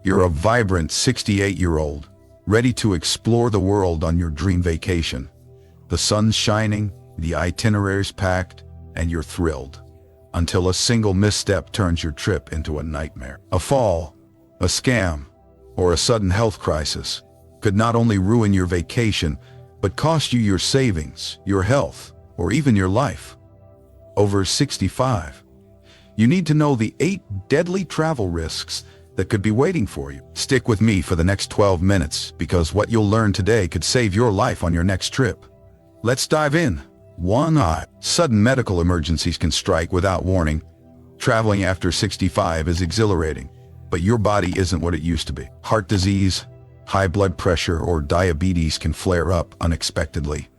You're a vibrant 68-year-old, ready to explore the world on your dream vacation. The sun's shining, the itinerary's packed, and you're thrilled. Until a single misstep turns your trip into a nightmare. A fall, a scam, or a sudden health crisis could not only ruin your vacation, but cost you your savings, your health, or even your life. Over 65. You need to know the 8 deadly travel risks that could be waiting for you. Stick with me for the next 12 minutes, because what you'll learn today could save your life on your next trip. Let's dive in. 1. Sudden medical emergencies can strike without warning. Traveling after 65 is exhilarating, but your body isn't what it used to be. Heart disease, high blood pressure, or diabetes can flare up unexpectedly.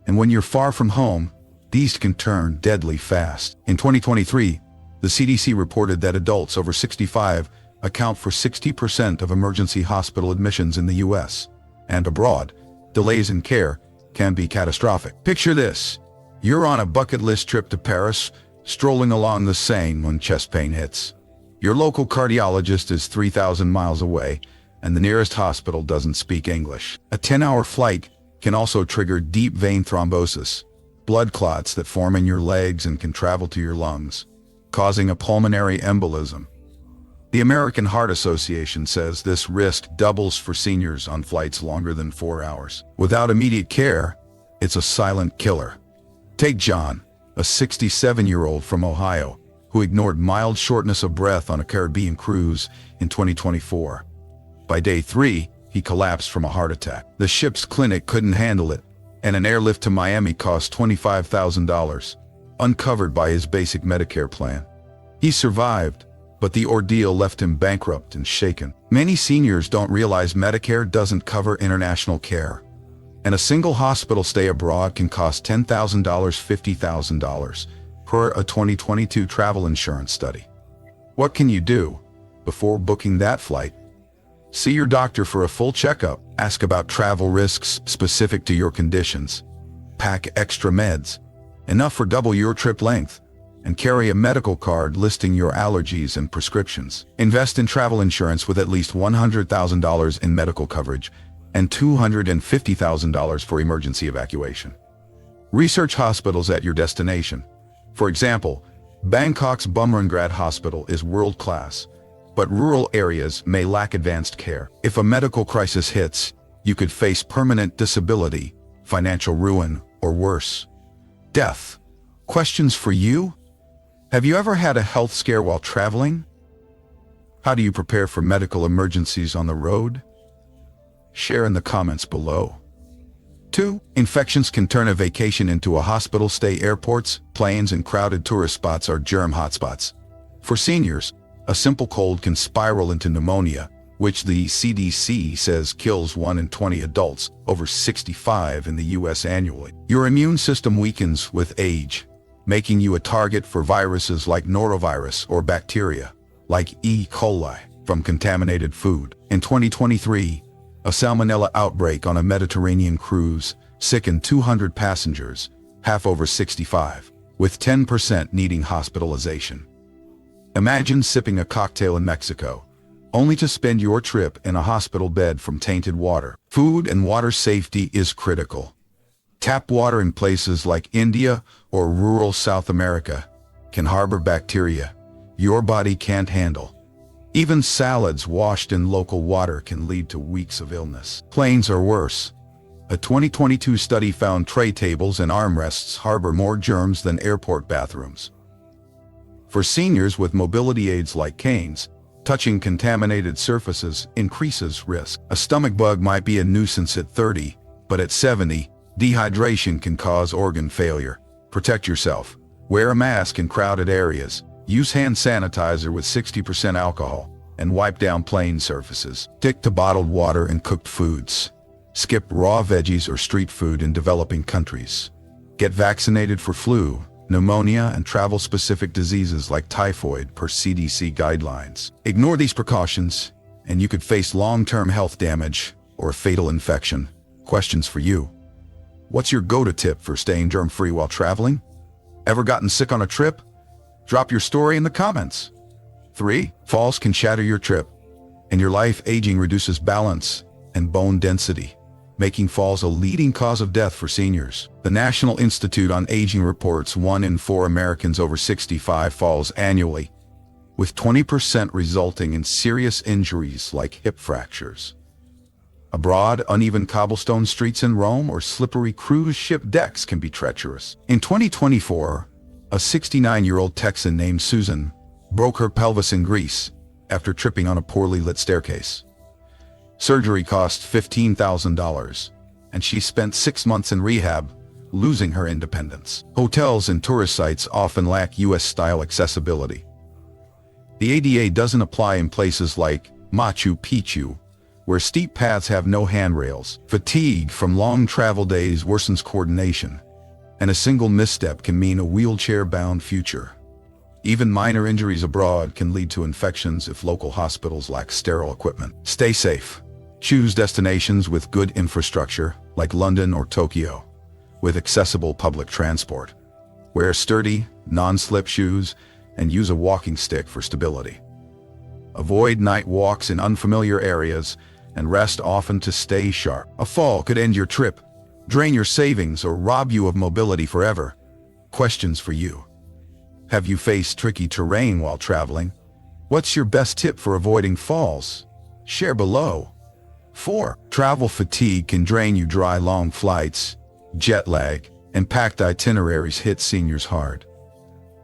And when you're far from home, these can turn deadly fast. In 2023, the CDC reported that adults over 65 account for 60% of emergency hospital admissions in the US. And abroad, delays in care can be catastrophic. Picture this. You're on a bucket list trip to Paris, strolling along the Seine when chest pain hits. Your local cardiologist is 3,000 miles away, and the nearest hospital doesn't speak English. A 10-hour flight can also trigger deep vein thrombosis, blood clots that form in your legs and can travel to your lungs, causing a pulmonary embolism. The American Heart Association says this risk doubles for seniors on flights longer than 4 hours. Without immediate care, it's a silent killer. Take John, a 67-year-old from Ohio, who ignored mild shortness of breath on a Caribbean cruise in 2024. By day 3, he collapsed from a heart attack. The ship's clinic couldn't handle it, and an airlift to Miami cost $25,000, uncovered by his basic Medicare plan. He survived, but the ordeal left him bankrupt and shaken. Many seniors don't realize Medicare doesn't cover international care, and a single hospital stay abroad can cost $10,000, $50,000, per a 2022 travel insurance study. What can you do before booking that flight? See your doctor for a full checkup. Ask about travel risks specific to your conditions. Pack extra meds, enough for double your trip length, and carry a medical card listing your allergies and prescriptions. Invest in travel insurance with at least $100,000 in medical coverage and $250,000 for emergency evacuation. Research hospitals at your destination. For example, Bangkok's Bumrungrad Hospital is world-class, but rural areas may lack advanced care. If a medical crisis hits, you could face permanent disability, financial ruin, or worse, death. Questions for you? Have you ever had a health scare while traveling? How do you prepare for medical emergencies on the road? Share in the comments below. 2. Infections can turn a vacation into a hospital stay. Airports, planes, and crowded tourist spots are germ hotspots. For seniors, a simple cold can spiral into pneumonia, which the CDC says kills 1 in 20 adults over 65 in the US annually. Your immune system weakens with age, making you a target for viruses like norovirus or bacteria, like E. coli, from contaminated food. In 2023, a salmonella outbreak on a Mediterranean cruise sickened 200 passengers, half over 65, with 10% needing hospitalization. Imagine sipping a cocktail in Mexico, only to spend your trip in a hospital bed from tainted water. Food and water safety is critical. Tap water in places like India or rural South America can harbor bacteria your body can't handle. Even salads washed in local water can lead to weeks of illness. Planes are worse. A 2022 study found tray tables and armrests harbor more germs than airport bathrooms. For seniors with mobility aids like canes, touching contaminated surfaces increases risk. A stomach bug might be a nuisance at 30, but at 70, dehydration can cause organ failure. Protect yourself. Wear a mask in crowded areas. Use hand sanitizer with 60% alcohol, and wipe down plane surfaces. Stick to bottled water and cooked foods. Skip raw veggies or street food in developing countries. Get vaccinated for flu, pneumonia, and travel-specific diseases like typhoid per CDC guidelines. Ignore these precautions, and you could face long-term health damage or a fatal infection. Questions for you. What's your go-to tip for staying germ-free while traveling? Ever gotten sick on a trip? Drop your story in the comments. 3. Falls can shatter your trip. In your life, aging reduces balance and bone density, making falls a leading cause of death for seniors. The National Institute on Aging reports 1 in 4 Americans over 65 falls annually, with 20% resulting in serious injuries like hip fractures. Abroad, uneven cobblestone streets in Rome or slippery cruise ship decks can be treacherous. In 2024, a 69-year-old Texan named Susan broke her pelvis in Greece after tripping on a poorly lit staircase. Surgery cost $15,000, and she spent 6 months in rehab, losing her independence. Hotels and tourist sites often lack US-style accessibility. The ADA doesn't apply in places like Machu Picchu, where steep paths have no handrails. Fatigue from long travel days worsens coordination, and a single misstep can mean a wheelchair-bound future. Even minor injuries abroad can lead to infections if local hospitals lack sterile equipment. Stay safe. Choose destinations with good infrastructure, like London or Tokyo, with accessible public transport. Wear sturdy, non-slip shoes and use a walking stick for stability. Avoid night walks in unfamiliar areas and rest often to stay sharp. A fall could end your trip, drain your savings, or rob you of mobility forever. Questions for you. Have you faced tricky terrain while traveling? What's your best tip for avoiding falls? Share below. 4. Travel fatigue can drain you dry. Long flights, jet lag, and packed itineraries hit seniors hard.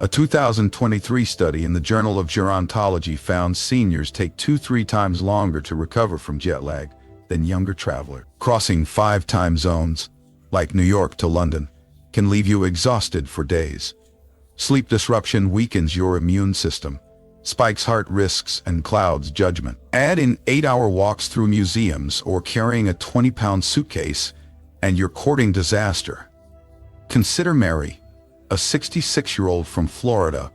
A 2023 study in the Journal of Gerontology found seniors take 2-3 times longer to recover from jet lag than younger travelers. Crossing 5 time zones, like New York to London, can leave you exhausted for days. Sleep disruption weakens your immune system, spikes heart risks, and clouds judgment. Add in 8-hour walks through museums or carrying a 20-pound suitcase, and you're courting disaster. Consider Mary, a 66-year-old from Florida,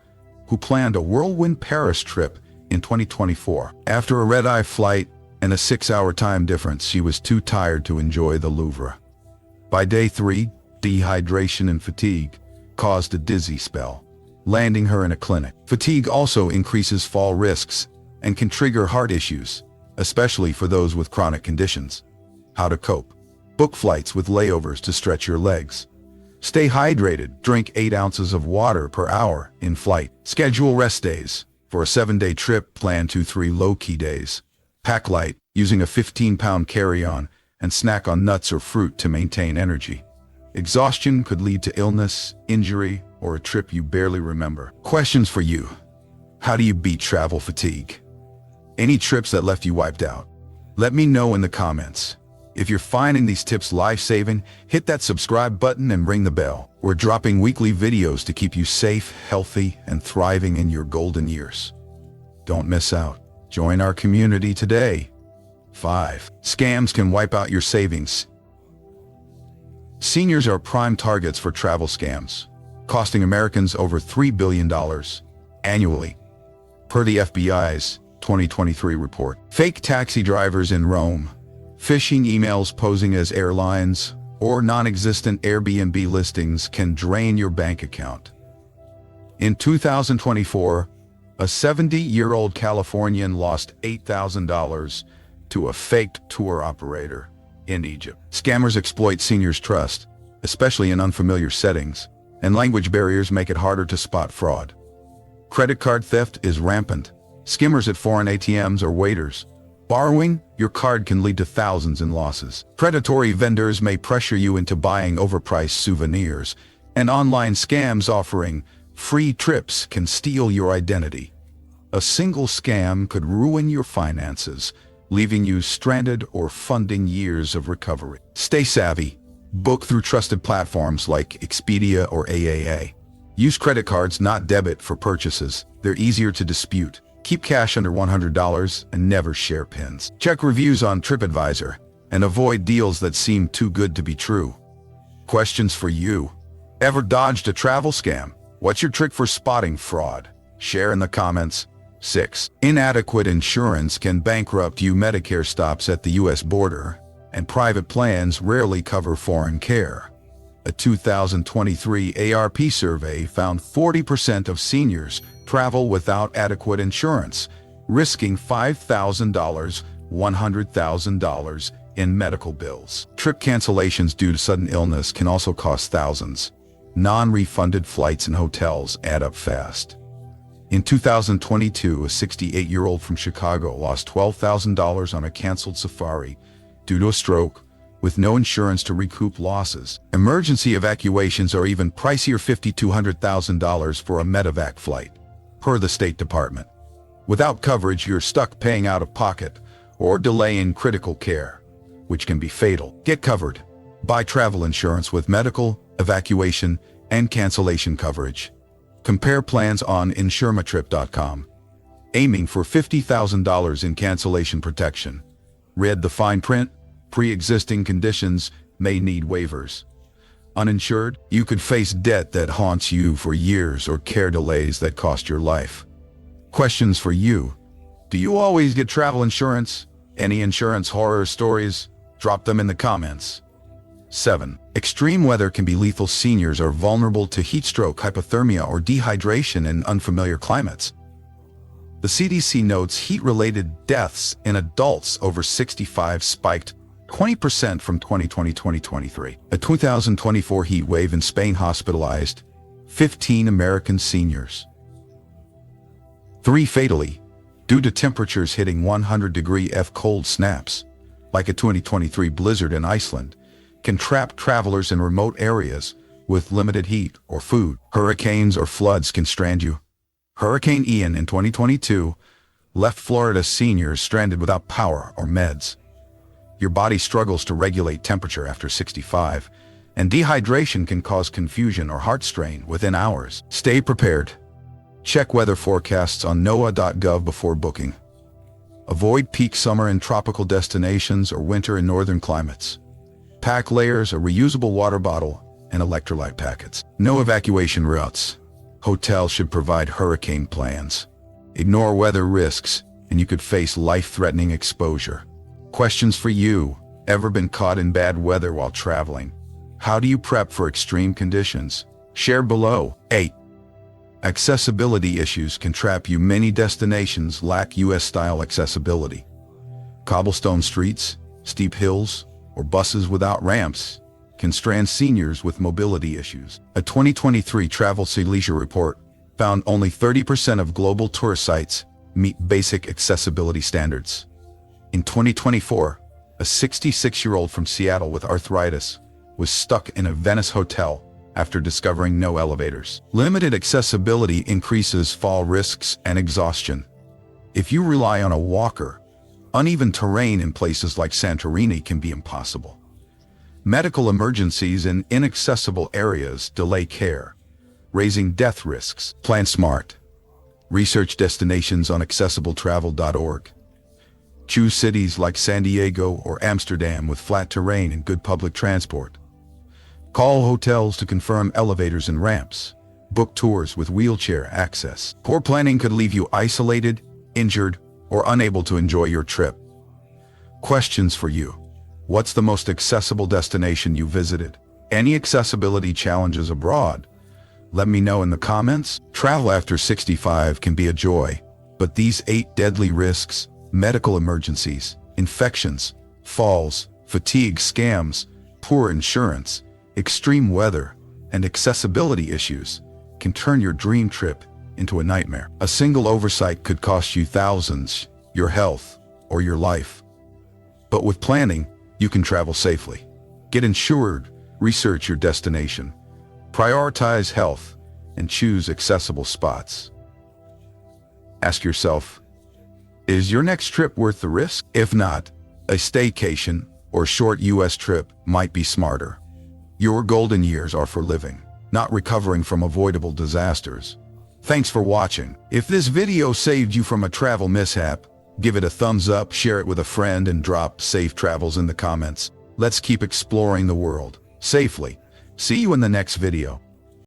who planned a whirlwind Paris trip in 2024. After a red-eye flight and a 6-hour time difference, she was too tired to enjoy the Louvre. By day 3, dehydration and fatigue caused a dizzy spell, landing her in a clinic. Fatigue also increases fall risks and can trigger heart issues, especially for those with chronic conditions. How to cope. Book flights with layovers to stretch your legs. Stay hydrated. Drink 8 ounces of water per hour in flight. Schedule rest days. For a 7-day trip, plan 2-3 low-key days. Pack light, using a 15-pound carry-on, and snack on nuts or fruit to maintain energy. Exhaustion could lead to illness, injury, or a trip you barely remember. Questions for you. How do you beat travel fatigue? Any trips that left you wiped out? Let me know in the comments. If you're finding these tips life-saving, hit that subscribe button and ring the bell. We're dropping weekly videos to keep you safe, healthy, and thriving in your golden years. Don't miss out. Join our community today. 5. Scams can wipe out your savings. Seniors are prime targets for travel scams, costing Americans over $3 billion annually, per the FBI's 2023 report. Fake taxi drivers in Rome, phishing emails posing as airlines, or non-existent Airbnb listings can drain your bank account. In 2024, a 70-year-old Californian lost $8,000 to a faked tour operator in Egypt. Scammers exploit seniors' trust, especially in unfamiliar settings, and language barriers make it harder to spot fraud. Credit card theft is rampant. Skimmers at foreign ATMs or waiters. Borrowing your card can lead to thousands in losses. Predatory vendors may pressure you into buying overpriced souvenirs, and online scams offering free trips can steal your identity. A single scam could ruin your finances, leaving you stranded or funding years of recovery. Stay savvy. Book through trusted platforms like Expedia or AAA. Use credit cards, not debit, for purchases. They're easier to dispute. Keep cash under $100 and never share PINs. Check reviews on TripAdvisor and avoid deals that seem too good to be true. Questions for you. Ever dodged a travel scam? What's your trick for spotting fraud? Share in the comments. 6. Inadequate insurance can bankrupt you. Medicare stops at the U.S. border, and private plans rarely cover foreign care. A 2023 ARP survey found 40% of seniors travel without adequate insurance, risking $5,000, $100,000 in medical bills. Trip cancellations due to sudden illness can also cost thousands. Non-refunded flights and hotels add up fast. In 2022, a 68-year-old from Chicago lost $12,000 on a canceled safari due to a stroke, with no insurance to recoup losses. Emergency evacuations are even pricier, $50,000 to $100,000 for a medevac flight, per the State Department. Without coverage, you're stuck paying out of pocket or delaying critical care, which can be fatal. Get covered. Buy travel insurance with medical, evacuation, and cancellation coverage. Compare plans on insurematrip.com. Aiming for $50,000 in cancellation protection. Read the fine print. Pre-existing conditions may need waivers. Uninsured, you could face debt that haunts you for years or care delays that cost your life. Questions for you. Do you always get travel insurance? Any insurance horror stories? Drop them in the comments. 7. Extreme weather can be lethal. Seniors are vulnerable to heat stroke, hypothermia, or dehydration in unfamiliar climates. The CDC notes heat-related deaths in adults over 65 spiked 20% from 2020-2023. A 2024 heat wave in Spain hospitalized 15 American seniors. 3. Fatally, due to temperatures hitting 100-degree F. Cold snaps, like a 2023 blizzard in Iceland, can trap travelers in remote areas with limited heat or food. Hurricanes or floods can strand you. Hurricane Ian in 2022 left Florida seniors stranded without power or meds. Your body struggles to regulate temperature after 65, and dehydration can cause confusion or heart strain within hours. Stay prepared. Check weather forecasts on NOAA.gov before booking. Avoid peak summer in tropical destinations or winter in northern climates. Pack layers, a reusable water bottle, and electrolyte packets. No evacuation routes. Hotels should provide hurricane plans. Ignore weather risks, and you could face life-threatening exposure. Questions for you. Ever been caught in bad weather while traveling? How do you prep for extreme conditions? Share below. 8. Accessibility issues can trap you. Many destinations lack US-style accessibility. Cobblestone streets, steep hills, or buses without ramps can strand seniors with mobility issues. A 2023 Travel Leisure report found only 30% of global tourist sites meet basic accessibility standards. In 2024, a 66-year-old from Seattle with arthritis was stuck in a Venice hotel after discovering no elevators. Limited accessibility increases fall risks and exhaustion. If you rely on a walker, uneven terrain in places like Santorini can be impossible. Medical emergencies in inaccessible areas delay care, raising death risks. Plan smart. Research destinations on accessibletravel.org. Choose cities like San Diego or Amsterdam with flat terrain and good public transport. Call hotels to confirm elevators and ramps. Book tours with wheelchair access. Poor planning could leave you isolated, injured, or unable to enjoy your trip. Questions for you. What's the most accessible destination you visited? Any accessibility challenges abroad? Let me know in the comments. Travel after 65 can be a joy, but these 8 deadly risks, medical emergencies, infections, falls, fatigue, scams, poor insurance, extreme weather, and accessibility issues can turn your dream trip into a nightmare. A single oversight could cost you thousands, your health, or your life. But with planning, you can travel safely. Get insured, research your destination, prioritize health, and choose accessible spots. Ask yourself, is your next trip worth the risk? If not, a staycation or short US trip might be smarter. Your golden years are for living, not recovering from avoidable disasters. Thanks for watching. If this video saved you from a travel mishap, give it a thumbs up, share it with a friend, and drop safe travels in the comments. Let's keep exploring the world safely. See you in the next video.